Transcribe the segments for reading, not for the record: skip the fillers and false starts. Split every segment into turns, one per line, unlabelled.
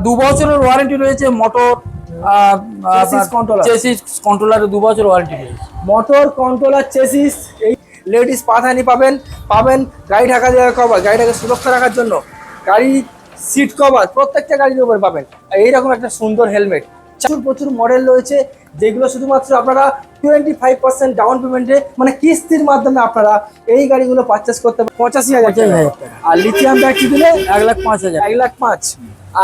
2 বছরের ওয়ারেন্টি রয়েছে। Motor chassis কন্ট্রোলারে 2 বছর ওয়ারেন্টি রয়েছে।
মোটর কন্ট্রোলার চেসিস, এই লেডিস পাধানি পাবেন গাড়ি ঢাকা দেওয়ার কভার, গাড়িটাকে সুরক্ষা রাখার জন্য গাড়ি সিট কভার প্রত্যেকটা গাড়ির উপর পাবেন। আর এইরকম একটা সুন্দর হেলমেট, প্রচুর মডেল রয়েছে যেগুলো শুধুমাত্র আপনারা 25% ডাউন পেমেন্টে মানে কিস্তির মাধ্যমে আপনারা এই গাড়িগুলো পারচেস করতে পারেন 85,000 টাকা। আর লিথিয়াম ব্যাটারি দিলে
1,05,000,
1,05,000।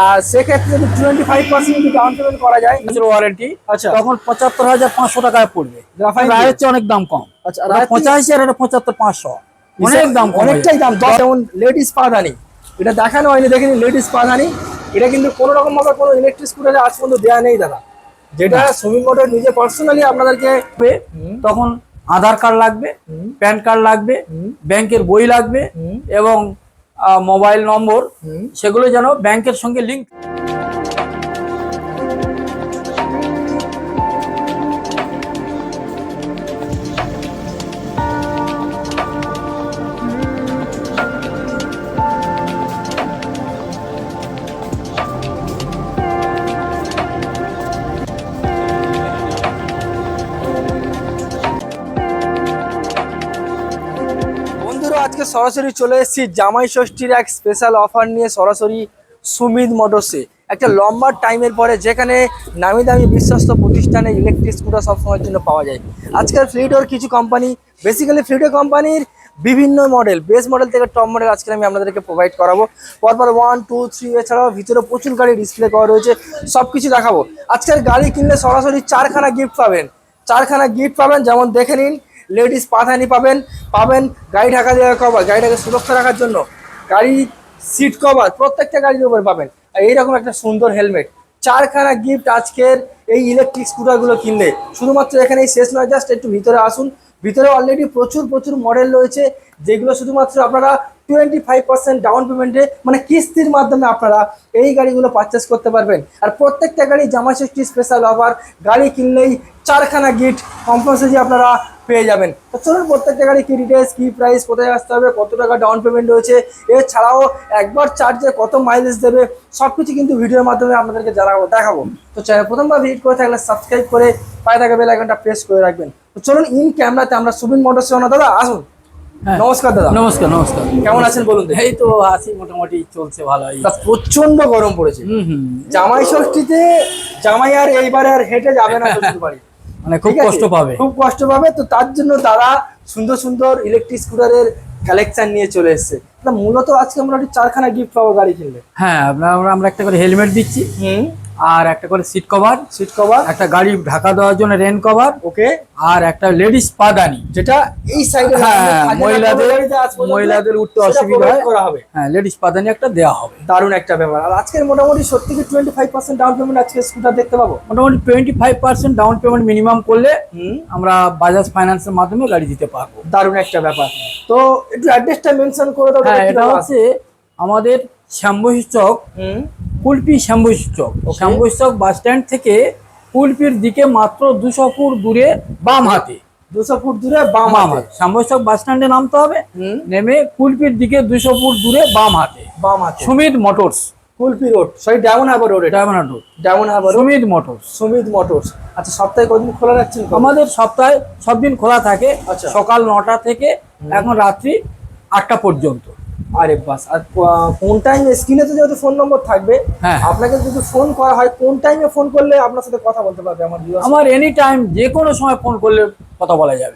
আর সেক্ষেত্রে যদি 25% যদি ডাউন পেমেন্ট করা যায়
ওয়ারেন্টি,
আচ্ছা
তখন 75,500 টাকায় পড়বে।
গ্রাফাইট
হচ্ছে অনেক দাম কম।
আচ্ছা
85,000 আর 75,500 অনেক দাম কম,
অনেকটাই দাম। যেমন লেডিস পাধানি, এটা দেখানো হয়নি, দেখেনি লেডিস পাধানি, এটা কিন্তু কোনো রকম ভাবে কোনো ইলেকট্রিক স্কুটারে আজ পর্যন্ত দেওয়া নেই দাদা, যেটা সুমিত মোটর নিজে পার্সোনালি আপনাদেরকে।
তখন আধার কার্ড লাগবে, প্যান কার্ড লাগবে, ব্যাংকের বই লাগবে এবং মোবাইল নম্বর, সেগুলো যেন ব্যাংকের সঙ্গে লিঙ্ক।
আজকে সরাসরি চলে এসেছি জামাই ষষ্ঠীর এক স্পেশাল অফার নিয়ে, সরাসরি সুমিত মোটরসে। একটা লম্বা টাইমের পরে যেখানে নামি দামি বিশ্বস্ত প্রতিষ্ঠানে ইলেকট্রিক স্কুটার সবসময়ের জন্য পাওয়া যায়। আজকের ফ্লিডোর কিছু কোম্পানি, বেসিক্যালি ফ্লিডো কোম্পানির বিভিন্ন মডেল, বেস মডেল থেকে টপ মডেল আজকে আমি আপনাদেরকে প্রোভাইড করাবো। পরপর 1, 2, 3 এছাড়াও ভিতরে প্রচুর গাড়ি ডিসপ্লে করা রয়েছে, সব কিছু দেখাবো। আজকের গাড়ি কিনলে সরাসরি 4খানা গিফট পাবেন, 4খানা গিফট পাবেন। যেমন দেখে নিন, লেডিস পাধানি পাবেন গাড়ি ঢাকা দেওয়ার কভার, গাড়িটাকে সুরক্ষা রাখার জন্য গাড়ি সিট কভার প্রত্যেকটা গাড়ির উপর পাবেন। আর এইরকম একটা সুন্দর হেলমেট, 4খানা গিফট আজকের এই ইলেকট্রিক স্কুটারগুলো কিনলে। শুধুমাত্র এখানেই শেষ নয়, জাস্ট একটু ভিতরে আসুন। ভিতরে অলরেডি প্রচুর মডেল রয়েছে যেগুলো শুধুমাত্র আপনারা 25% ডাউন পেমেন্টে মানে কিস্তির মাধ্যমে আপনারা এই গাড়িগুলো পারচেস করতে পারবেন। আর প্রত্যেকটা গাড়ি জামাই ষষ্ঠী স্পেশাল অফার, গাড়ি কিনলেই 4খানা গিফট কম্পালসারি আপনারা পেয়ে যাবেন। তো চলুন প্রত্যেকটা গাড়ি কি ডিটেলস, কি প্রাইস, কোথায় আসতে হবে, কত টাকা ডাউন পেমেন্ট রয়েছে, এছাড়াও একবার চার্জে কত মাইলেজ দেবে, সবকিছু কিন্তু ভিডিওর মাধ্যমে আপনাদেরকে দেখাবো। তো চ্যানেল প্রথমবার ভিজিট করে থাকলে সাবস্ক্রাইব করে পায়ে থাকা বেল আইকনটা প্রেস করে রাখবেন। তো চলুন ইন ক্যামেরাতে আমরা সুমিত মোটরসে। দাদা আসুন। নমস্কার দাদা।
নমস্কার।
কেমন আছেন বলুন?
এই তো আছি, মোটামুটি চলছে ভালো।
প্রচন্ড গরম পড়েছে জামাই ষষ্ঠীতে, জামাই আর এইবারে আর হেঁটে যাবে না শ্বশুর বাড়ি,
মানে খুব কষ্ট পাবে।
তো তার জন্য তারা সুন্দর ইলেকট্রিক স্কুটারের কালেকশন নিয়ে চলে এসেছে। মূলত আজকে আমরা 4খানা গিফট পাবো গাড়ি কিনলে।
হ্যাঁ, আমরা একটা করে হেলমেট দিচ্ছি, আর একটা করে সিট কভার, একটা গাড়ি ঢাকা দেওয়ার জন্য রেন কভার,
ওকে,
আর একটা লেডিস পাদানি,
যেটা এই সাইডে
মহিলাদের উঠতে অসুবিধা হয়। হ্যাঁ, লেডিস পাদানি একটা দেওয়া হবে।
দারুণ একটা ব্যাপার। আর আজকের মোটামুটি সত্যি কি 25% ডাউন পেমেন্ট আজকে স্কুটার দেখতে পাবো?
মোটামুটি 25% ডাউন পেমেন্ট মিনিমাম করলে আমরা বাজাজ ফাইন্যান্সের মাধ্যমে গাড়ি দিতে পারবো।
দারুণ একটা ব্যাপার। তো একটু অ্যাড্রেসটা মেনশন করে দাও।
হ্যাঁ, এটা হচ্ছে আমাদের শ্যামবশী চক, কুলপি শ্যামবশী চক। শ্যামবশী চক বাস স্ট্যান্ড থেকে কুলপির দিকে মাত্র 200 ফুট দূরে বাম হাতে,
200 ফুট দূরে বাম হাতে
শ্যামবশী চক বাস স্ট্যান্ডে নামতে হবে। নেমে কুলপির দিকে 200 ফুট দূরে বাম হাতে Sumit Motors,
Kulpi road, sorry Diamond Harbour road, Sumit Motors. আচ্ছা, সপ্তাহে কদিন খোলা রাখছেন?
আমাদের সপ্তাহে সব দিন খোলা থাকে, সকাল 9টা থেকে এখন রাত্রি 8টা পর্যন্ত।
আরে বাস। আর কোন টাইমে স্ক্রিনে তো যেহেতু ফোন নম্বর থাকবে, আপনাকে যদি ফোন করা হয় কোন টাইমে ফোন করলে আপনার সাথে কথা বলতে পারবে?
আমার এনি টাইম, যে কোনো সময় ফোন করলে কথা বলা যাবে।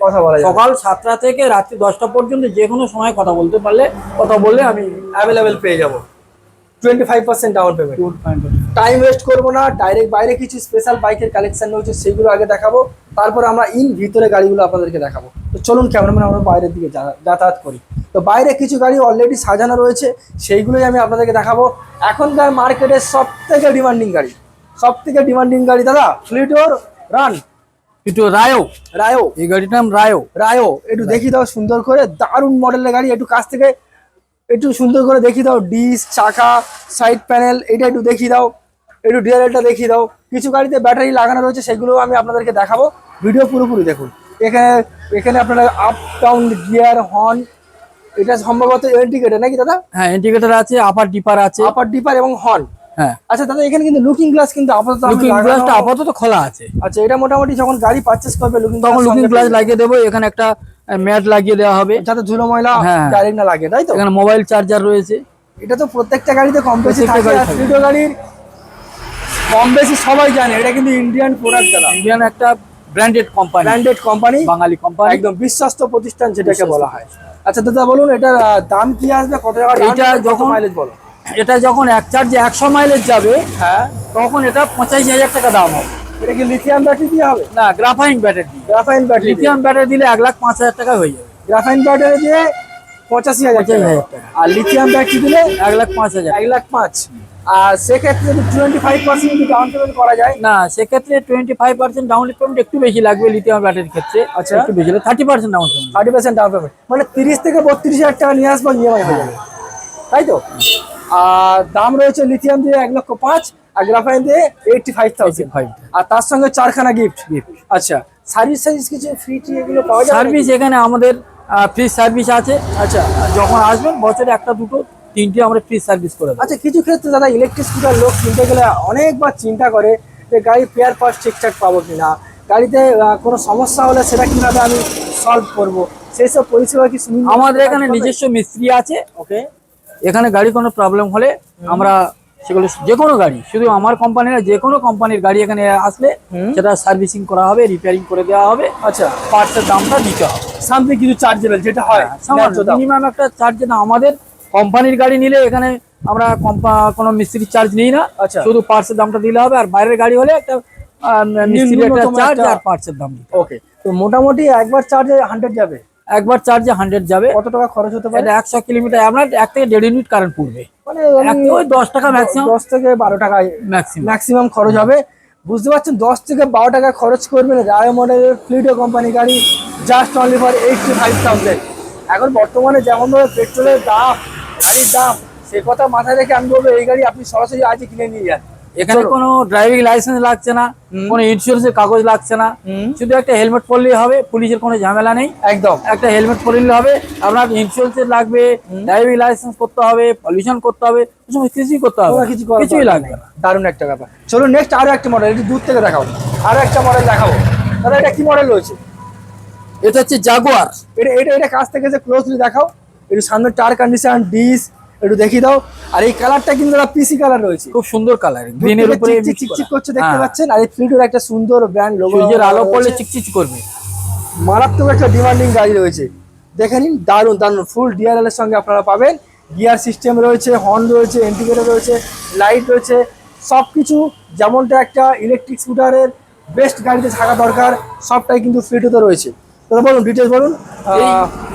সকাল 7টা থেকে রাত্রি 10টা পর্যন্ত যে কোনো সময় কথা বললে আমি
অ্যাভেলেবেল পেয়ে যাবো। 25% ডাউন পেমেন্ট, টাইম ওয়েস্ট করবো না, ডাইরেক্ট বাইরে কিছু স্পেশাল বাইকের কালেকশন রয়েছে সেগুলো আগে দেখাবো, তারপর আমরা ভিতরে গাড়িগুলো আপনাদেরকে দেখাবো। তো চলুন ক্যামেরাম্যান আমরা বাইরের দিকে যাতায়াত করি। তো বাইরে কিছু গাড়ি অলরেডি সাজানো রয়েছে, সেইগুলোই আমি আপনাদেরকে দেখাবো। এখনকার মার্কেটের সব থেকে ডিমান্ডিং গাড়ি দাদা, ফ্লিডোর রায়ো।
এই গাড়িটার নাম
রায়ো। একটু দেখি দাও সুন্দর করে, দারুণ মডেলের গাড়ি। একটু কাছ থেকে একটু সুন্দর করে দেখি দাও, ডিস, চাকা, সাইড প্যানেল, এটা একটু দেখিয়ে দাও। একটু ডিআরএলটা দেখিয়ে দাও। কিছু গাড়িতে ব্যাটারি লাগানো রয়েছে, সেগুলো আমি আপনাদেরকে দেখাবো। ভিডিও পুরোপুরি দেখুন। এখানে আপনারা আপ ডাউন গিয়ার, হর্ন, এটা সম্ভবত ইন্ডিকেটর নাকি দাদা?
হ্যাঁ, ইন্ডিকেটর আছে, আপার ডিপার আছে,
এবং হর্ন।
হ্যাঁ।
আচ্ছা দাদা এখানে কিন্তু লুকিং গ্লাস কিন্তু আপাতত আমি
লুকিং
লাগানো-
গ্লাসটা আপাতত খোলা আছে,
আচ্ছা এটা মোটামুটি যখন গাড়ি পারচেস করবে লুকিং
তখন লুকিং গ্লাস লাগিয়ে দেবো। এখানে একটা ম্যাট লাগিয়ে দেওয়া হবে
যাতে ধুলো ময়লা
হ্যাঁ।
ডাইরেক্ট না লাগে, তাই তো?
এখানে মোবাইল চার্জার রয়েছে।
এটা তো প্রত্যেকটা গাড়িতে কম বেশি
প্রত্যেকটা
থাকে,
গাড়ি
আর
থাকে।
ফ্লিডো গাড়ির কম বেশি সবাই জানে এটা কিন্তু ইন্ডিয়ান প্রোডাক্ট দাদা,
ইন্ডিয়ান একটা ব্র্যান্ডেড কোম্পানি,
ব্র্যান্ডেড কোম্পানি,
বাঙালি কোম্পানি।
একদম বিশ্বস্ত প্রতিষ্ঠান যেটাকে
বিশ্বস্ত
বলা হয়। আচ্ছা দাদা বলুন এটার দাম কি আসবে, কত টাকা
এটা যখন
মাইলেজ বলো?
এটা যখন এক চার্জে 100 মাইলেজ যাবে
হ্যাঁ,
তখন এটা 85,000 টাকা দাম হবে।
এটা কি লিথিয়াম ব্যাটারি দিয়ে হবে?
না, graphene battery.
Graphene battery,
lithium battery দিলে 1,05,000 টাকা হয়ে যাবে।
গ্রাফাইন ব্যাটারি দিয়ে 85,000
85,000 টাকা।
আর লিথিয়াম ব্যাটারি দিলে
1,05,000।
1,05,000। আর সেক্ষেত্রে যদি 25% যদি ডাউন পেমেন্ট করা যায়,
না, সেক্ষেত্রে 25% ডাউন পেমেন্ট একটু বেশি লাগবে লিথিয়াম ব্যাটারির ক্ষেত্রে।
আচ্ছা।
একটু বেশি, 30% ডাউন পেমেন্ট।
30% ডাউন পেমেন্ট মানে 30 থেকে 32,000 টাকা নিয়ে আসবো, ইএমআই হয়ে যাবে, তাই তো? আর দাম রয়েছে লিথিয়াম দিয়ে 1,05,000 আর গ্রাফাইন দিয়ে 85,000।
85,000
আর তার সঙ্গে 4খানা গিফট।
Gift।
আচ্ছা সার্ভিস কিছু ফ্রি টি এগুলো পাওয়া যাবে?
সার্ভিস এখানে আমাদের ফ্রি সার্ভিস আছে।
আচ্ছা
যখন আসবেন বছরে একটা দুটো তিনটে আমরা ফ্রি সার্ভিস করে দেবো।
আচ্ছা কিছু ক্ষেত্রে দাদা ইলেকট্রিক স্কুটার লোক কিনতে গেলে অনেকবার চিন্তা করে যে গাড়ির পেয়ার পার্টস ঠিকঠাক পাবো কিনা, গাড়িতে কোনো সমস্যা হলে সেটা কিভাবে আমি সলভ করব, সেই সব পরিষেবা কি সুমিত
আমাদের এখানে নিজস্ব মিস্ত্রি আছে।
ওকে
এখানে গাড়ি কোনো প্রবলেম হলে আমরা সেগুলো, যে কোনো গাড়ি, শুধু আমার কোম্পানি না, যে কোনো কোম্পানির গাড়ি এখানে আসলে সেটা সার্ভিসিং করা হবে, রিপেয়ারিং করে দেওয়া হবে।
আচ্ছা
পার্টসের দামটা দিতে হবে।
সামথিং কিছু চার্জেবল যেটা হয় ন্যায্য দাম।
মিনিমাম একটা চার্জ না, আমাদের কোম্পানির গাড়ি নিলে এখানে আমরা কোনো মিস্ত্রির চার্জ নিই না।
আচ্ছা।
শুধু পার্টসের দামটা দিলে হবে। আর বাইরের গাড়ি হলে একটা মিস্ত্রির একটা
ন্যূনতম
চার্জ
একটা-
আর পার্টসের দাম দিতে হবে।
ওকে তো মোটামুটি একবার চার্জে 100 যাবে,
একবার চার্জে 100 যাবে।
কত টাকা খরচ হতে পারে?
এটা 100 কিলোমিটার আপনার 1 থেকে 1.5 ইউনিট কারেন্ট পড়বে।
মানে
ওই 10 টাকা ম্যাক্সিমাম।
10 থেকে 12 টাকা
ম্যাক্সিমাম।
ম্যাক্সিমাম খরচ হবে। বুঝতে পারছেন 10 থেকে 12 টাকা খরচ করবেন রায় মডেলের ফ্লিডো কোম্পানি গাড়ি, জাস্ট অনলি ফর 85,000। এখন বর্তমানে যেমন ধরো পেট্রোলের দাম, গাড়ির দাম, সে কথা মাথায় রেখে আমি বলবো এই গাড়ি আপনি সরাসরি আজই কিনে নিয়ে যান।
এখানে
চলো।
কোনো ড্রাইভিং লাইসেন্স লাগছে না, কোনো ইন্স্যুরেন্সের কাগজ লাগছে না, শুধু একটা হেলমেট পরলেই হবে। পুলিশের কোনো ঝামেলা নেই।
একদম
একটা হেলমেট পরলে হবে। আপনার ইন্স্যুরেন্স লাগবে, ড্রাইভিং লাইসেন্স করতে হবে, পলিউশন করতে হবে, কিছুই করতে হবে,
কোনো কিছু করার
কিছুই
দরকার
লাগবে
নেই।
না।
দারুণ একটা ব্যাপার। চলো নেক্সট আরো একটা মডেল, একটু দূর থেকে দেখাবো, আরো একটা মডেল দেখাবো। দাদা এটা কি মডেল রয়েছে?
এটা হচ্ছে জাগুয়ার।
এটা এটা এটা কাছ থেকে যে ক্লোজলি দেখাও, একটু সামনে টায়ার কন্ডিশন, ডিস একটু দেখিয়ে দাও। আর এই কালারটা কিন্তু পিসি কালার রয়েছে,
খুব সুন্দর কালার, গ্রিনের উপরে
চিকচিক করছে দেখতে পাচ্ছেন। আর এই ফ্লিডোর একটা সুন্দর ব্র্যান্ড লোগো,
সূর্যের আলো পড়লে চিকচিক করবে।
মারাত্মক একটা ডিমান্ডিং গাড়ি রয়েছে, দেখে নিন। দারুণ দারুণ ফুল ডিআরএল এর সঙ্গে আপনারা পাবেন। গিয়ার সিস্টেম রয়েছে, হর্ন রয়েছে, ইন্ডিকেটর রয়েছে, লাইট রয়েছে, সবকিছু যেমনটা একটা ইলেকট্রিক স্কুটারের বেস্ট গাড়িতে থাকা দরকার সবটাই কিন্তু ফ্লিডোতে রয়েছে। দাদা বলুন ডিটেলস বলুন।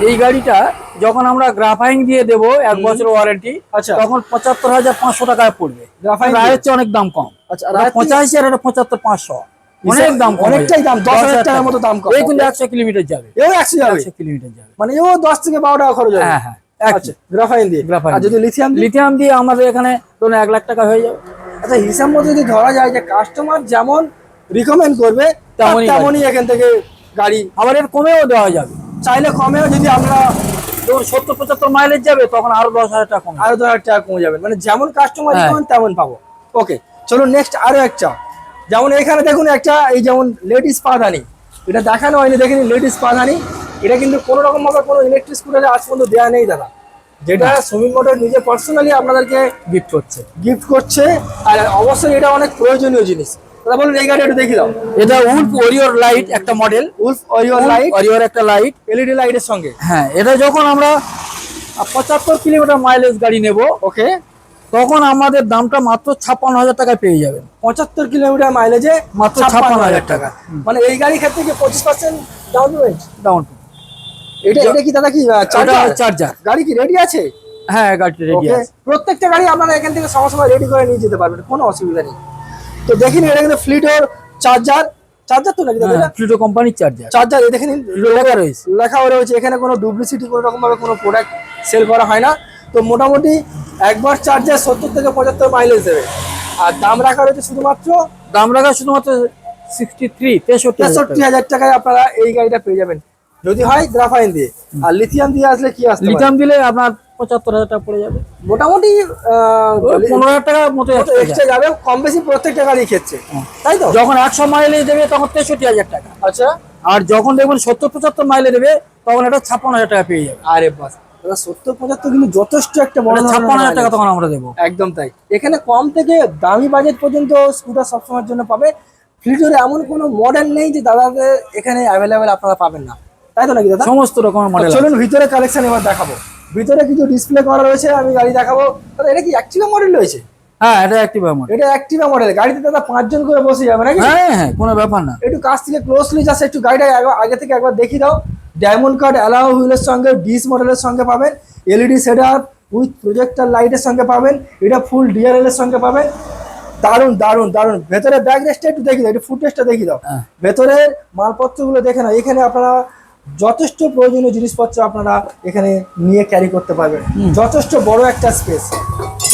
এই গাড়িটা যখন আমরা গ্রাফাইন দিয়ে দেবো 1 বছর ওয়ারেন্টি,
আচ্ছা।
তখন 75,500 টাকায় পড়বে।
গ্রাফাইন
রায়ের চেয়ে অনেক দাম কম।
আচ্ছা,
ওটা
রায়ের
85 আর এটা 75,500, অনেক দাম কম।
অনেকটাই দাম, 10,000 টাকার মতো দাম কম।
এই কিন্তু 100 কিলোমিটার যাবে।
এও 100 যাবে,
100 কিলোমিটার যাবে।
মানে এও 10 থেকে 12 টাকা খরচ হবে।
হ্যাঁ হ্যাঁ,
আচ্ছা গ্রাফাইন দিয়ে।
গ্রাফাইন
আর যদি লিথিয়াম
লিথিয়াম দিয়ে আমাদের এখানে ধরুন 1 লাখ টাকা হয়ে যাবে।
আচ্ছা হিসাব মতো যদি ধরা যায় যে কাস্টমার যেমন রিকমেন্ড করবে
তেমনই
তেমনই এখান থেকে গাড়ি,
আবার এর কমেও দেওয়া যাবে।
চাইলে কমেও যদি আমরা
ধরুন 70-75 মাইলেজ যাবে, তখন আরো 10,000 টাকা কম।
আরো 10,000 টাকা কমে যাবে, মানে যেমন কাস্টমার
হ্যাঁ।
রিকমেন্ড তেমন পাবো। ওকে চলো নেক্সট আরো একটা, যেমন এখানে দেখুন একটা এই যেমন লেডিস পাদানি, এটা দেখানো হয়নি, দেখেন লেডিস পাদানি। এটা কিন্তু কোনো রকম ভাবে কোনো ইলেকট্রিক স্কুটারে আজ পর্যন্ত দেওয়া নেই দাদা, যেটা সুমিত মোটর নিজে পার্সোনালি আপনাদেরকে
গিফট করছে।
গিফট করছে। আর অবশ্যই এটা অনেক প্রয়োজনীয় জিনিস। দাদা বলুন এই গাড়ি একটু দেখি দাও।
এটা উলফ ওরিওর লাইট একটা মডেল,
উলফ ওরিওর লাইট,
ওরিওর একটা লাইট,
এলইডি লাইটের সঙ্গে।
হ্যাঁ। এটা যখন আমরা 75 কিলোমিটার মাইলেজ গাড়ি নেব,
ওকে
তখন আমাদের দামটা মাত্র 56,000 টাকায় পেয়ে যাবেন।
75 কিলোমিটার মাইলেজে
মাত্র
56,000 টাকা। মানে এই গাড়ির ক্ষেত্রে কি 25% ডাউন পেমেন্ট?
ডাউন।
এটা কি দাদা কি
চার্জার।
গাড়ি কি রেডি আছে?
হ্যাঁ, গাড়িটা রেডি
ওকে
আছে।
প্রত্যেকটা গাড়ি আপনারা এখান থেকে সময় রেডি করে নিয়ে যেতে পারবেন, কোনো অসুবিধা নেই। তো দেখিন এটা কিন্তু ফ্লিডোর চার্জার তো নাকি দাদা?
ফ্লুটো কোম্পানির চার্জার।
চার্জার দেখে নিন
লেখা রয়েছে।
লেখাও রয়েছে, এখানে কোনো ডুপ্লিসিটি কোনো রকম ভাবে কোনো প্রোডাক্ট সেল করা হয় না। তো মোটামুটি একবার চার্জে 70 থেকে 75 মাইলেজ দেবে। আর দাম রাখা রয়েছে শুধুমাত্র,
দাম রাখা শুধুমাত্র
63,000 টাকায় আপনারা এই গাড়িটা পেয়ে যাবেন, যদি হয় গ্রাফাইন দিয়ে। আর লিথিয়াম দিয়ে আসলে কি আসতে পারে?
লিথিয়াম দিলে আপনার 75,000 টাকা পড়ে যাবে।
মোটামুটি
ওই 15,000 টাকার মতো extra
এক্সট্রা যাবে, কম বেশি প্রত্যেকটা গাড়ি ক্ষেত্রে, তাই তো?
যখন 100 মাইলেজ দেবে তখন 63,000 টাকা,
আচ্ছা,
আর যখন দেখবেন 70-75 মাইলে দেবে তখন এটা 56,000 টাকা পেয়ে যাবে।
আরে বাস, 70-75 কিন্তু যথেষ্ট একটা বড়
এটা
ধরনের
56,000 টাকা
mileage।
তখন আমরা দেবো।
একদম তাই, এখানে কম থেকে দামি বাজেট পর্যন্ত স্কুটার সবসময়ের জন্য পাবে। ফ্লিডোরে এমন কোনো মডেল নেই যে দাদাদের এখানে অ্যাভেলেবেল আপনারা পাবেন না, তাই তো নাকি দাদা?
সমস্ত রকমের মডেল।
চলুন ভিতরে কালেকশন এবার দেখাবো। ভিতরে কিছু ডিসপ্লে করা রয়েছে, আমি গাড়ি দেখাবো। দাদা এটা কি অ্যাক্টিভা মডেল রয়েছে?
হ্যাঁ, এটা অ্যাক্টিভা মডেল।
এটা অ্যাক্টিভা মডেল, গাড়িতে দাদা 5 জন করে বসে যাবে নাকি?
হ্যাঁ হ্যাঁ, কোনো ব্যাপার না।
একটু কাছ থেকে ক্লোজলি জাস্ট একটু গাড়িটা আগে থেকে একবার দেখিয়ে দাও। ডায়মন্ড কাট অ্যালাউ হুইলের সঙ্গে ডিস মডেলের সঙ্গে পাবেন, এলইডি সেটআপ উইথ প্রজেক্টর লাইটের সঙ্গে পাবেন, এটা ফুল ডিআরএল এর সঙ্গে পাবেন। দারুন দারুন দারুন। ভেতরে ব্যাক রেস্টটা একটু দেখিয়ে দাও, একটু ফুট রেস্টটা দেখিয়ে দাও।
হ্যাঁ।
ভেতরের মালপত্রগুলো দেখে নাও, এখানে আপনারা যথেষ্ট প্রয়োজনীয় জিনিসপত্র আপনারা এখানে নিয়ে ক্যারি করতে পারবেন। যথেষ্ট বড় একটা স্পেস,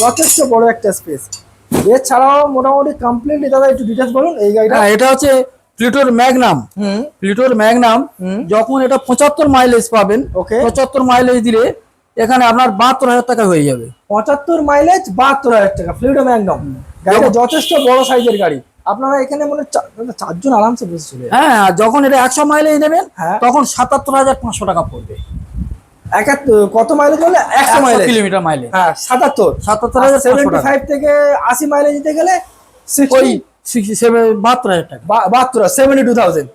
যথেষ্ট বড় একটা স্পেস। এছাড়াও মোটামুটি কমপ্লিটলি দাদা একটু ডিটেলস বলুন এই গাড়িটা।
হ্যাঁ, এটা হচ্ছে প্লিটোর ম্যাগনাম। প্লিটোর ম্যাগনাম যখন এটা 75 মাইলেজ পাবেন,
Okay.
75 মাইলেজ দিলে এখানে আপনার 72,000 টাকা হয়ে যাবে।
75 মাইলেজ 72,000 টাকা, ফ্লুইডো ম্যাগনাম। গাড়িটা যথেষ্ট বড় সাইজের গাড়ি, আপনারা এখানে মনে হয় 4 জন আরামসে বসে চলে যাবে।
হ্যাঁ, আর যখন এটা 100 মাইলেজ নেবেন
হ্যাঁ।
তখন 77,500 টাকা পড়বে।
কত মাইলেজ বললে? 100 মাইলেজ,
কিলোমিটার মাইলেজ।
হ্যাঁ 77।
77,500 টাকা।
75 থেকে 80 মাইলেজ দিতে গেলে
ওই 72,000 টাকা।
72,000।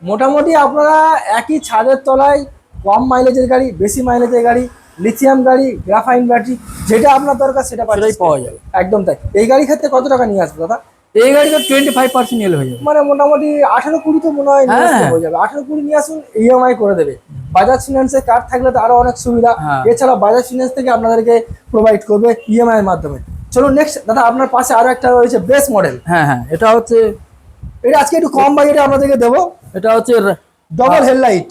মোটামুটি আপনারা একই ছাদের তলায় কম মাইলেজের গাড়ি, বেশি মাইলেজের গাড়ি, লিথিয়াম গাড়ি, গ্রাফাইন ব্যাটারি, যেটা আপনার দরকার সেটা
সেটাই পাওয়া যাবে।
একদম তাই। এই গাড়ি ক্ষেত্রে কত টাকা নিয়ে আসবে দাদা?
এই গাড়িটা 25% নিলে হয়ে যাবে।
মানে মোটামুটি 18-20 তো মনে হয় নিয়ে আসলে
হ্যাঁ।
হয়ে যাবে। 18-20 নিয়ে আসুন, ইএমআই করে দেবে। বাজাজ ফিন্যান্সের কার্ড থাকলে তো আরো অনেক সুবিধা।
হ্যাঁ।
এছাড়া বাজাজ ফিন্যান্স থেকে আপনাদেরকে প্রোভাইড করবে ইএমআই এর মাধ্যমে। চলুন নেক্সট দাদা, আপনার পাশে আরো একটা রয়েছে বেস মডেল।
হ্যাঁ হ্যাঁ, এটা হচ্ছে
এটা আজকে একটু কম বাজেটে আপনাদেরকে দেবো।
এটা হচ্ছে
ডবল হেডলাইট,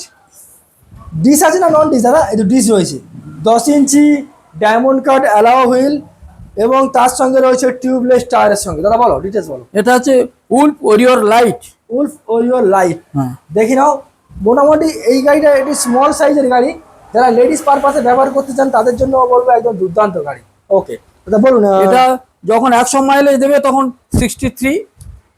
ডিস আছে না নন ডিস দাদা? এই তো ডিস রয়েছে, 10 ইঞ্চি ডায়মন্ড কাট অ্যালাও হুইল এবং তার সঙ্গে রয়েছে টিউবলেস টায়ারের সঙ্গে। দাদা বলো ডিটেলস বলো।
এটা হচ্ছে Wolf warrior light.
Wolf warrior light,
হ্যাঁ।
দেখি নাও। মোটামুটি এই গাড়িটা এটি স্মল সাইজের গাড়ি, যারা লেডিস পারপাসে ব্যবহার করতে চান তাদের জন্য বলবো একদম দুর্দান্ত গাড়ি। ওকে দাদা বলুন।
এটা যখন 100 মাইলেজ দেবে তখন 63,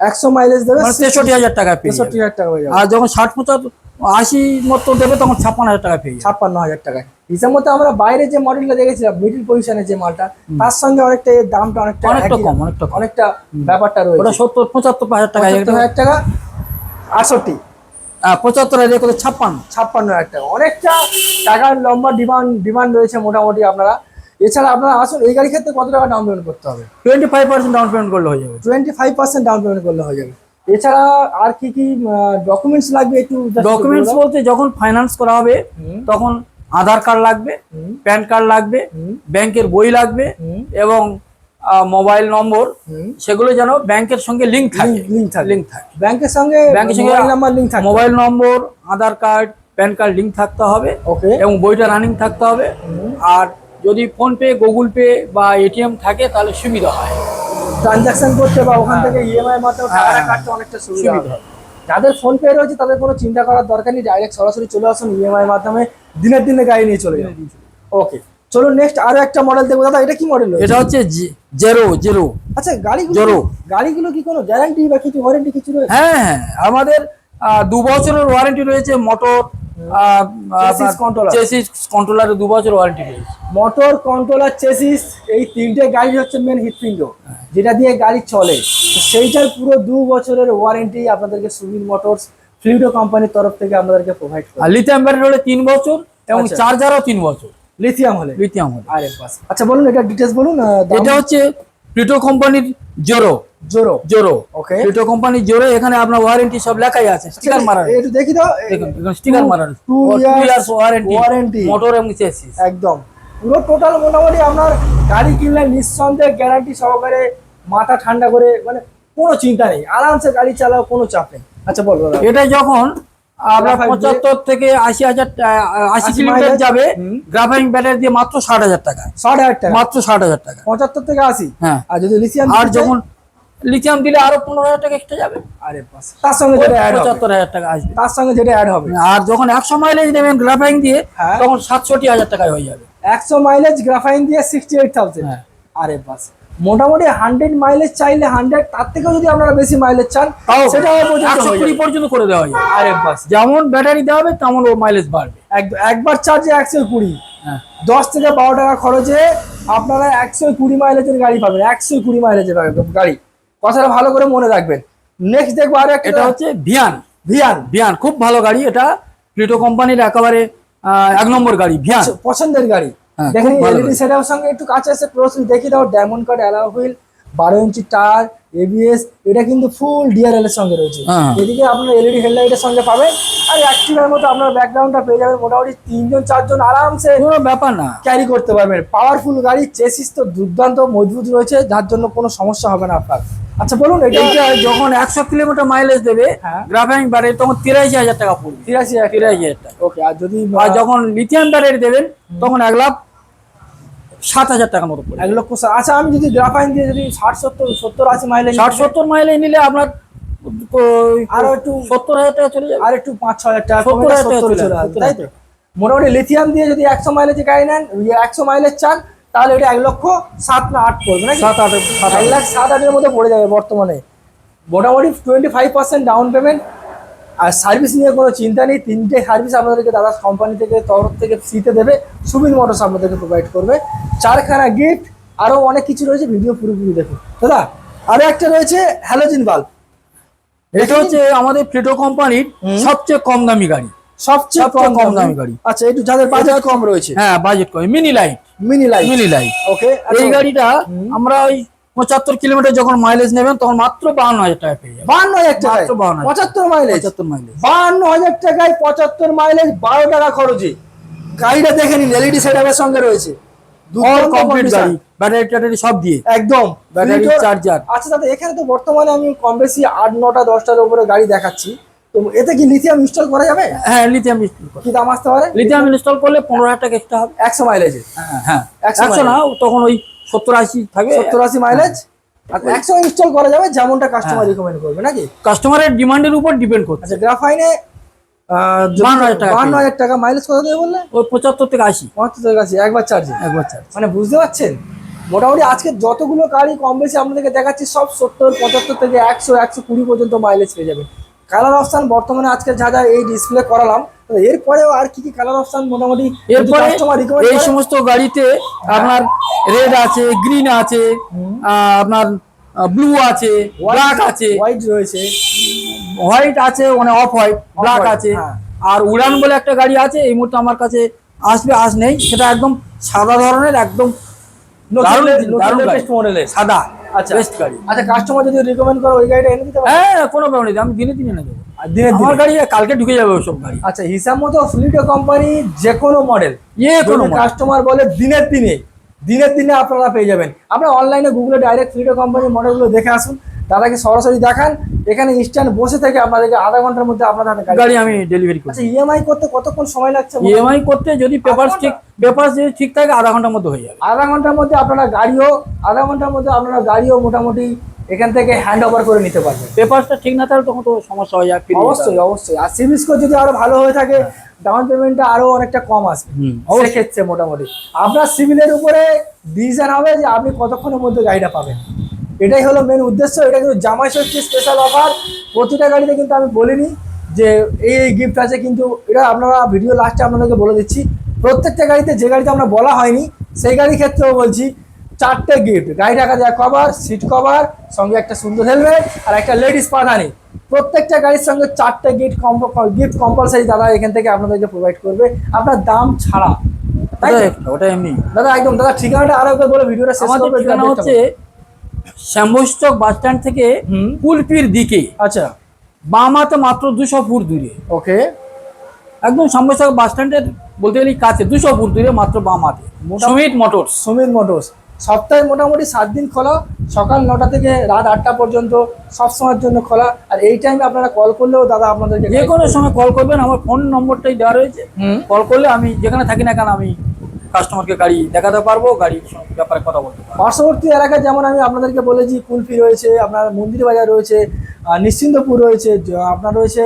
100 মাইলেজ দেবে,
মানে 63,000 টাকা পেয়ে যাবে।
63,000 টাকা হয়ে যাবে।
আর যখন 60-80 মতো দেবে তখন 56,000 টাকা পেয়ে যাবে।
56,000 টাকায়। হিসাব মতো আমরা বাইরে যে মডেলটা দেখেছিলাম মিডল পজিশনে যে মালটা, তার সঙ্গে অনেকটা এর দামটা অনেকটা
অনেকটা
একই
কম,
দাম।
অনেকটা কম।
অনেকটা ব্যাপারটা
ওটা
রয়েছে।
70-75,000 টাকা।
75,000 টাকা, 68,
75,000 করে 56।
56,000 টাকা, অনেকটা টাকার লম্বা ডিমান্ড রয়েছে মোটামুটি আপনারা। এছাড়া আপনারা আসুন, এই গাড়ির ক্ষেত্রে কত টাকা ডাউন পেমেন্ট করতে হবে?
25% ডাউন পেমেন্ট করলে হয়ে যাবে।
25% ডাউন পেমেন্ট করলে হয়ে যাবে। এছাড়া আর কি কি ডকুমেন্টস লাগবে একটু just
ডকুমেন্টস
বলে দাও।
বলতে যখন ফাইন্যান্স করা হবে তখন আধার কার্ড লাগবে, প্যান কার্ড লাগবে, ব্যাংকের বই লাগবে এবং মোবাইল নম্বর, সেগুলো যেন ব্যাংকের সঙ্গে লিংক থাকে।
লিংক থাকে,
লিংক থাকে
ব্যাংকের সঙ্গে মোবাইল নাম্বার লিংক থাকে।
মোবাইল নম্বর, আধার কার্ড, প্যান কার্ড লিংক থাকতে হবে
ওকে,
এবং বইটা রানিং থাকতে হবে। আর যদি ফোন পে, গুগল পে বা এটিএম থাকে তাহলে সুবিধা হয়
ট্রানজাকশন করতে বা ওখান থেকে ইএমআই এর মাধ্যমে টাকাটা কাটতে অনেকটা সুবিধা
সুবিধা
হয়।
হবে।
যাদের ফোন পে রয়েছে তাদের কোনো চিন্তা করার দরকার নেই, ডাইরেক্ট সরাসরি চলে আসুন ইএমআই এর মাধ্যমে, দিনের দিনে গাড়ি নিয়ে চলে যান। ওকে চলুন নেক্সট আরো একটা মডেল দেখবো। দাদা এটা কি মডেল?
এটা হচ্ছে জেরো।
আচ্ছা, গাড়িগুলো
জেরো।
গাড়িগুলো কি কোনো গ্যারান্টি বা কিছু ওয়ারেন্টি কিছু রয়েছে?
হ্যাঁ হ্যাঁ, আমাদের 2 বছরের ওয়ারেন্টি রয়েছে। Motor
Chassis controller।
চেসিস কন্ট্রোলারে 2 বছর ওয়ারেন্টি রয়েছে।
মোটর, কন্ট্রোলার, চেসিস, এই তিনটে গাড়ি হচ্ছে মেন হৃৎপিণ্ড যেটা দিয়ে গাড়ি চলে। তো সেইটার পুরো 2 বছরের ওয়ারেন্টি আপনাদেরকে সুমিত মোটরস ফ্লুইডো কোম্পানির তরফ থেকে আপনাদেরকে প্রোভাইড করে।
আর লিথিয়াম ব্যাটারি হলে 3 বছর এবং
আচ্ছা।
চার্জারও 3 বছর
লিথিয়াম হলে?
লিথিয়াম হলে।
আরে বাস। আচ্ছা বলুন এটা ডিটেলস বলুন।
এটা হচ্ছে প্লিটো কোম্পানির
জোরো।
জোরো।
ওকে,
প্লিটো কোম্পানির জোরো। এখানে আপনার ওয়ারেন্টি সব লেখাই আছে, স্টিকার মারা আছে।
একটু দেখি দাও।
দেখুন এখানে স্টিকার মারা আছে।
2
ইয়ার্স ওয়ারেন্টি,
ওয়ারেন্টি,
মোটর এবং চেসিস।
একদম পুরো টোটাল মোটামুটি আপনার গাড়ি কিনলে নিঃসন্দেহে গ্যারান্টি সহকারে মাথা ঠান্ডা করে, মানে কোনো চিন্তা নেই, আরামসে গাড়ি চালাও, কোনো চাপ নেই। আচ্ছা বলো দাদা।
এটা যখন আপনার
Graphite
75 থেকে 80 কিলোমিটার
mileage,
যাবে গ্রাফাইন ব্যাটারি দিয়ে মাত্র 60,000 টাকা।
60,000 টাকা,
মাত্র 60,000 টাকা।
75 থেকে 80।
হ্যাঁ।
আর যদি লিথিয়াম
আর যখন লিথিয়াম দিলে আরো 15,000 টাকা এক্সট্রা যাবে।
আরে বাস, তার সঙ্গে যেটা অ্যাড হবে,
75,000 টাকা আসবে।
তার সঙ্গে যেটা অ্যাড হবে।
আর যখন 100 মাইলেজ নেবেন গ্রাফাইন দিয়ে
হ্যাঁ।
তখন 67,000 টাকায় হয়ে যাবে।
100 মাইলেজ গ্রাফাইন দিয়ে 68,000।
হ্যাঁ।
আরে বাস, মোটামুটি 100 মাইলেজ চাইলে 100, তার থেকেও যদি আপনারা বেশি মাইলেজ চান
তাও
সেটাও পর্যন্ত
120
হয়ে যাবে।
পর্যন্ত করে দেওয়া যায়।
আরে বাস,
যেমন ব্যাটারি দেওয়া হবে তেমন ও মাইলেজ বাড়বে।
একবার চার্জে 120,
হ্যাঁ
10 থেকে 12 টাকা খরচে আপনারা 120 মাইলেজের গাড়ি পাবেন। 120 মাইলেজের গাড়ি, কথাটা ভালো করে মনে রাখবেন। নেক্সট দেখবো আরো একটা,
এটা হচ্ছে ভিয়ান।
ভিয়ান।
ভিয়ান খুব ভালো গাড়ি, এটা প্লেটো কোম্পানির একেবারে 1 নম্বর গাড়ি ভিয়ান।
পছন্দের গাড়ি।
হ্যাঁ,
দেখেন
খুব ভালো
এলইডি
গাড়ি।
সেটআপের সঙ্গে একটু কাছে এসে ক্লোজলি দেখি দাও। ডায়মন্ড কাট অ্যালয় হুইল, 12 ইঞ্চি টায়ার, এবিএস, এটা কিন্তু ফুল ডিআরএল এর সঙ্গে রয়েছে।
হ্যাঁ।
এদিকে আপনার এলইডি হেডলাইটের সঙ্গে পাবেন, আর অ্যাক্টিভার মতো আপনার ব্যাকগ্রাউন্ডটা পেয়ে যাবেন। মোটামুটি 3 জন 4 জন আরামসে
কোনো ব্যাপার না।
ক্যারি করতে পারবেন। পাওয়ারফুল গাড়ি, চেসিস তো দুর্দান্ত মজবুত রয়েছে, যার জন্য কোনো সমস্যা হবে না আপনার। আচ্ছা বলুন, এটা
এইটা যখন 100 কিলোমিটার মাইলেজ দেবে
হ্যাঁ।
গ্রাফাইন ব্যাটারি তখন 83,000 টাকা পড়বে।
83,000
টাকা।
ওকে। আর যদি
আর যখন লিথিয়াম ব্যাটারি দেবেন তখন 1,07,000 টাকার মতো পড়বে।
1 লক্ষ। আচ্ছা, আমি যদি গ্রাফাইন দিয়ে যদি 60-70-80 মাইলেজ
60-70 মাইলেজ নিলে আপনার
আরো একটু
70,000 টাকা চলে যাবে।
আর একটু 5-6 হাজার টাকা
70,000 টাকা
70
চলে
চলে
আসবে,
আসবে, তাই তো? মোটামুটি লিথিয়াম দিয়ে যদি 100 মাইলেজে গাড়ি নেন, 100 মাইলেজ চান, তাহলে এটা 1,07,000 না 8 পড়বে নাকি?
7-8
1,07,000 মধ্যে পড়ে যাবে বর্তমানে। মোটামুটি 25% ডাউন পেমেন্ট। আর সার্ভিস নিয়ে কোনো চিন্তা নেই, 3টে সার্ভিস আপনাদেরকে দাদা কোম্পানি থেকে তরফ থেকে ফ্রিতে দেবে। সুমিত মোটরস আপনাদেরকে প্রোভাইড করবে। 4খানা গিফট, আরো অনেক কিছু রয়েছে, ভিডিও পুরোপুরি দেখুন দাদা। আরো একটা রয়েছে হ্যালোজেন বাল্ব।
এটা হচ্ছে আমাদের প্লেটো কোম্পানির সবচেয়ে কম দামি গাড়ি।
সবচেয়ে
কম দামি গাড়ি।
আচ্ছা, একটু যাদের বাজেট কম রয়েছে,
হ্যাঁ বাজেট কম, mini light.
Mini light.
Mini light
okay.
এই গাড়িটা আমরা ওই 75 কিলোমিটার যখন মাইলেজ নেবেন তখন মাত্র 52,000 টাকা পেয়ে যাবেন।
52,000 টাকায়
মাত্র 52,000
75 মাইলেজ।
75 মাইলেজ
52,000 টাকায় 75 মাইলেজ, 12 টাকা খরচে গাড়িটা দেখে নিন। এলইডি সেটআপের সঙ্গে রয়েছে,
অল
দুর্দান্ত
কমপ্লিট
condition।
গাড়ি, ব্যাটারি ট্যাটারি সব দিয়ে
একদম
ব্যাটারি
Fleetwood-
চার্জার।
আচ্ছা দাদা, এখানে তো বর্তমানে আমি কম বেশি 8-9টা 10টার উপরে গাড়ি দেখাচ্ছি, তো এতে কি লিথিয়াম ইনস্টল করা যাবে?
হ্যাঁ লিথিয়াম ইনস্টল করে।
কি দাম আসতে পারে
লিথিয়াম ইনস্টল করলে 15,000 টাকা এক্সট্রা হবে।
100 মাইলেজে?
হ্যাঁ
100
100 না, তখন ওই 70-80 থাকবে।
70-80 মাইলেজ। আর 100 ইনস্টল করা যাবে, যেমনটা কাস্টমার রিকমেন্ড করবে নাকি?
কাস্টমারের ডিমান্ডের উপর ডিপেন্ড করছে।
আচ্ছা, গ্রাফাইনে
52,000 টাকা
52,000 টাকা মাইলেজ কত দেবে বললে?
ওই 75 থেকে 80
75 কাছে একবার চার্জে।
একবার চার্জ।
মানে বুঝতে পারছেন, মোটামুটি আজকে যতগুলো গাড়ি কম বেশি আপনাদেরকে দেখাচ্ছি সব 70-75 থেকে 100-120 পর্যন্ত মাইলেজ পেয়ে যাবেন। কালার অপশন বর্তমানে আজকে যা যা এই ডিসপ্লে করালাম, তো এরপরেও আর কি কি কালার অপশন মোটামুটি
এরপরে
কাস্টমার রিকমেন্ড
এই সমস্ত গাড়িতে আপনার রেড আছে, গ্রিন আছে, আপনার ব্লু আছে, ব্ল্যাক আছে,
হোয়াইট রয়েছে,
হোয়াইট আছে, মানে অফ হোয়াইট, ব্ল্যাক
white,
আছে।
হ্যাঁ।
আর উড়ান বলে একটা গাড়ি আছে, এই মুহূর্তে আমার কাছে আসবে, আজ নেই, সেটা একদম সাদা ধরনের, একদম দারুণ দারুণ গাড়ি।
লেটেস্ট মডেলের।
সাদা
আচ্ছা
বেস্ট গাড়ি।
আচ্ছা, কাস্টমার যদি রিকমেন্ড করে ওই গাড়িটা এনে দিতে পারবে?
হ্যাঁ কোনো ব্যাপার নেই, আমি দিনে দিনে এনে দেবো।
আর দিনের
আমার
দিনে?
গাড়ি কালকে ঢুকে যাবে ওসব গাড়ি।
আচ্ছা, হিসাব মতো ফ্লিটো কোম্পানি যে কোনো মডেল
কোনো model।
কাস্টমার বলে দিনের দিনে আপনারা পেয়ে যাবেন। আপনারা অনলাইনে গুগলে ডাইরেক্ট ফ্লিটো কোম্পানির মডেলগুলো দেখে আসুন, দাদাকে সরাসরি দেখান। এখানে ইনস্ট্যান্ট বসে থেকে আপনাদেরকে আধা ঘন্টার মধ্যে আপনাদের হাতে
গাড়ি আমি ডেলিভারি করি।
আচ্ছা, ইএমআই করতে কতক্ষণ সময় লাগছে?
ইএমআই করতে যদি পেপারস যদি ঠিক থাকে আধা ঘন্টার মধ্যে হয়ে যাবে।
আধা ঘন্টার মধ্যে আপনারা গাড়িও মোটামুটি এখান থেকে হ্যান্ড ওভার করে নিতে পারবেন।
পেপারসটা ঠিক না থাকলে তখন তো সমস্যা হয়ে যায়।
অবশ্যই। আর সিবিল স্কোর যদি আরো ভালো হয়ে থাকে, ডাউন পেমেন্টটা আরো অনেকটা কম আসবে।
অবশ্যই।
সেক্ষেত্রে মোটামুটি আপনার সিভিলের উপরে ডিসিশন হবে যে আপনি কতক্ষণের মধ্যে গাড়িটা পাবেন। এটাই হলো মেন উদ্দেশ্য। এটা কিন্তু জামাই ষষ্ঠী স্পেশাল অফার। প্রতিটা গাড়িতে কিন্তু আমি বলিনি যে এই গিফট আছে, কিন্তু এটা আপনারা ভিডিও লাস্টে আপনাদেরকে বলে দিচ্ছি। প্রত্যেকটা গাড়িতে যে গাড়িতে আমরা বলা হয়নি সেই গাড়ির ক্ষেত্রেও বলছি 4টে গিফট। গাড়ি রাখা যায় কভার, সিট কভার, সঙ্গে একটা সুন্দর হেলমেট আর একটা লেডিস পাদানি। প্রত্যেকটা গাড়ির সঙ্গে 4টে গিফট কম্পালসারি দাদা এখান থেকে আপনাদেরকে প্রোভাইড করবে, আপনার দাম ছাড়া। তাই তো?
ওটা এমনি
দাদা একদম। দাদা ঠিকানাটা আরো একবার বলে ভিডিওটা শেষ
আমাদের
করবে।
ঠিকানা হচ্ছে শ্যামবস্টক বাস স্ট্যান্ড থেকে কুলপির দিকে,
আচ্ছা
বাম হাতে মাত্র 200 ফুট দূরে।
ওকে।
একদম শ্যামবস্টক বাস স্ট্যান্ডের বলতে গেলে কাছে, 200 ফুট দূরে, মাত্র বাম হাতে সুমিত মোটরস।
সুমিত মোটরস সপ্তাহে মোটামুটি 7 দিন খোলা, সকাল 9টা থেকে রাত 8টা পর্যন্ত সব সময়ের জন্য খোলা। আর এই টাইমে আপনারা কল করলেও দাদা আপনাদেরকে
যে কোনো সময় কল করবেন, আমার ফোন নম্বরটাই দেওয়া রয়েছে। কল করলে আমি যেখানে থাকি না কেন আমি কাস্টমারকে গাড়ি দেখাতে পারবো, গাড়ির ব্যাপারে কথা বলতে পারবো।
পার্শ্ববর্তী এলাকায় যেমন আমি আপনাদেরকে বলেছি কুলপি রয়েছে, আপনার মন্দির বাজার রয়েছে, নিশ্চিন্তপুর রয়েছে, আপনার রয়েছে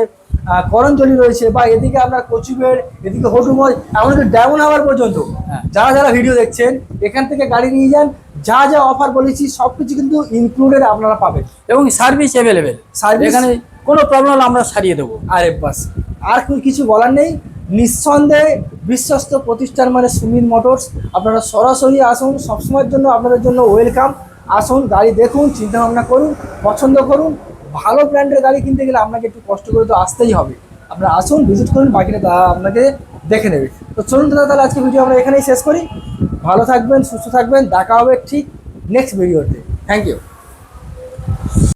করঞ্জলি রয়েছে, বা এদিকে আপনার কচুবেড়, এদিকে হটুমজ, এমনকি ডায়মন্ড হারবার পর্যন্ত
হ্যাঁ।
যারা যারা ভিডিও দেখছেন এখান থেকে গাড়ি নিয়ে যান, যা যা অফার বলেছি সবকিছু কিন্তু ইনক্লুডেড আপনারা পাবেন।
এবং সার্ভিস অ্যাভেলেবেল,
Service-
এখানে কোনো প্রবলেম হলে আমরা সারিয়ে দেবো।
আরে বাস, আর কিছু বলার নেই। নিঃসন্দেহে বিশ্বস্ত প্রতিষ্ঠান মানে সুমিত মোটরস। আপনারা সরাসরি আসুন, সবসময়ের জন্য আপনাদের জন্য ওয়েলকাম। আসুন, গাড়ি দেখুন, চিন্তা ভাবনা করুন, পছন্দ করুন। ভালো ব্র্যান্ডের গাড়ি কিনতে গেলে আপনাকে একটু কষ্ট করে তো আসতেই হবে। আপনারা আসুন, ভিজিট করুন, বাকিটা আপনাকে দেখে নেবে। তো চলুন দাদা, তাহলে আজকে ভিডিও আমরা এখানেই শেষ করি। ভালো থাকবেন, সুস্থ থাকবেন, দেখা হবে ঠিক নেক্সট ভিডিওতে। Thank you.